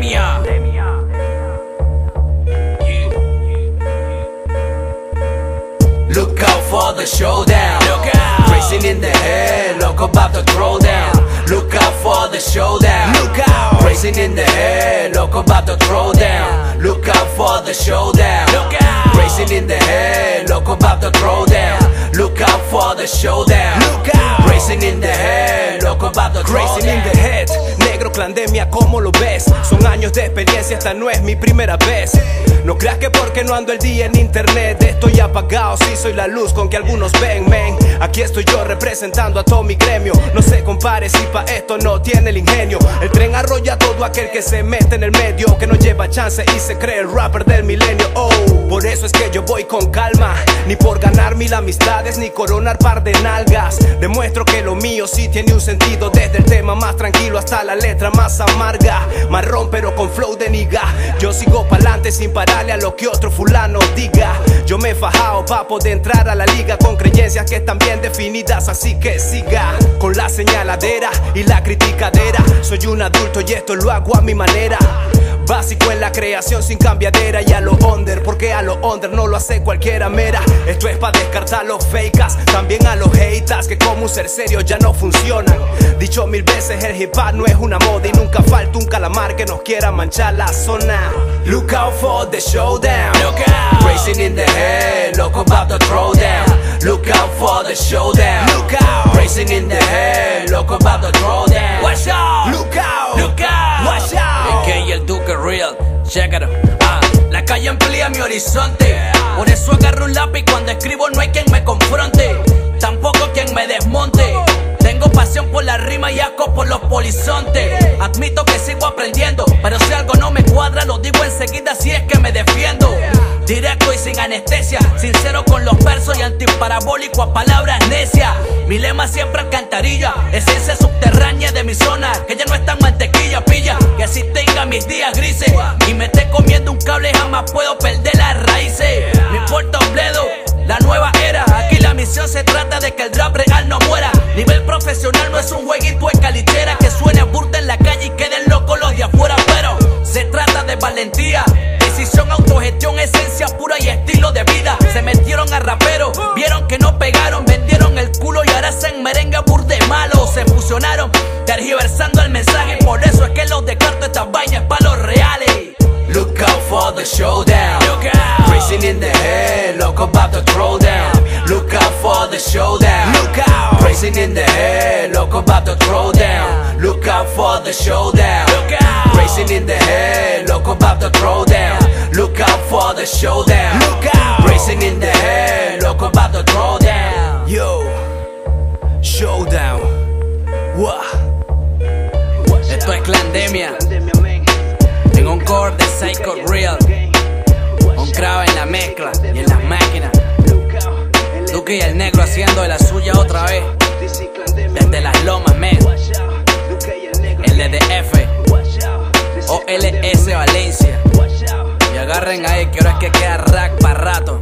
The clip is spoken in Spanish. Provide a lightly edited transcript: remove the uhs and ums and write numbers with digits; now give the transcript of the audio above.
Clandemia. Look out for the showdown. Look out. Racing in the head, look about to throw down. Look out for the showdown. Look out. Racing in the head, look about to throw down. Look out for the showdown. Look out. Racing in the head, look about to throw down. Look out for the showdown. Look out. Racing in the head, look about to throw Racing down. in the head, negro Clandemia, ¿cómo lo ves? Son años de experiencia, esta no es mi primera vez. No creas que porque no ando el día en internet estoy apagado, sí soy la luz con que algunos ven, men. Aquí estoy yo representando a todo mi gremio. No se compare si pa' esto no tiene el ingenio. El tren arrolla a todo aquel que se mete en el medio, que no lleva chance y se cree el rapper del milenio. Oh, por eso es que yo voy con calma, ni por ganar mil amistades, ni coronar par de nalgas. Demuestro que lo mío sí tiene un sentido, desde el tema más tranquilo hasta la letra más amarga. Marrón pero con flow de niga. Yo sigo pa'lante sin pararle a lo que otro fulano diga. Yo me he fajado pa' poder entrar a la liga con creencias que están bien definidas, así que siga con la señaladera y la criticadera. Soy un adulto y esto lo hago a mi manera. Básico en la creación sin cambiadera, y a lo under, porque a lo under no lo hace cualquiera mera. Esto es pa' descartar los fakes, también a los haters que como un ser serio ya no funcionan. Dicho mil veces, el hip hop no es una moda y nunca falta un calamar que nos quiera manchar la zona. Look out for the showdown. Look out. Racing in the head, look about to throw down. Look out for the showdown. Look out. Racing in the head, look about to throw down. Watch out. Look out. Look out. Watch out. Es que el Duque real, check it. La calle amplía mi horizonte, por eso agarro un lápiz cuando escribo, no hay quien me confronte, tampoco quien me desmonte. Tengo pasión por la rima y asco por los polizontes. Admito que sigo aprendiendo, pero si algo no me cuadra lo digo enseguida, si es que me defiendo. Directo y sin anestesia, sincero con los versos y antiparabólico a palabras necias. Mi lema siempre alcantarilla, esencia subterránea de mi zona, que ya no es tan mantequilla, pilla. Que así tenga mis días grises y me esté comiendo un cable, jamás puedo perder las raíces. No importa un bledo, la nueva era. Aquí la misión se trata de que el rap real no muera. Nivel profesional no es un jueguito en calichera, que suene burda en la calle y queden locos los de afuera. Pero se trata de valentía, decisión, autogestión, esencia pura y estilo de vida. Se metieron a rapero, vieron que no pegaron, vendieron el culo y ahora hacen merengue burde malo. Se fusionaron, tergiversando el mensaje, por eso es que los descarto, estas vainas pa' los reales. Look out for the showdown. Look out. Racing in the head, look about to throw down. Look out for the showdown. Look out. Racing in the head, look about to throw down. Look out for the showdown. Look out. Racing in the head, look about to throw down. Look out for the showdown. Look out. Racing in the head, look about to throw down. Yo, showdown. Wow. Esto es Clandemia, en un core de Psycho Real, un crowd en la mezcla y en las máquinas. Duque y el negro haciendo de la suya otra vez, desde las lomas, men. El DDF, OLS Valencia. Y agarren ahí que ahora es que queda rack para rato.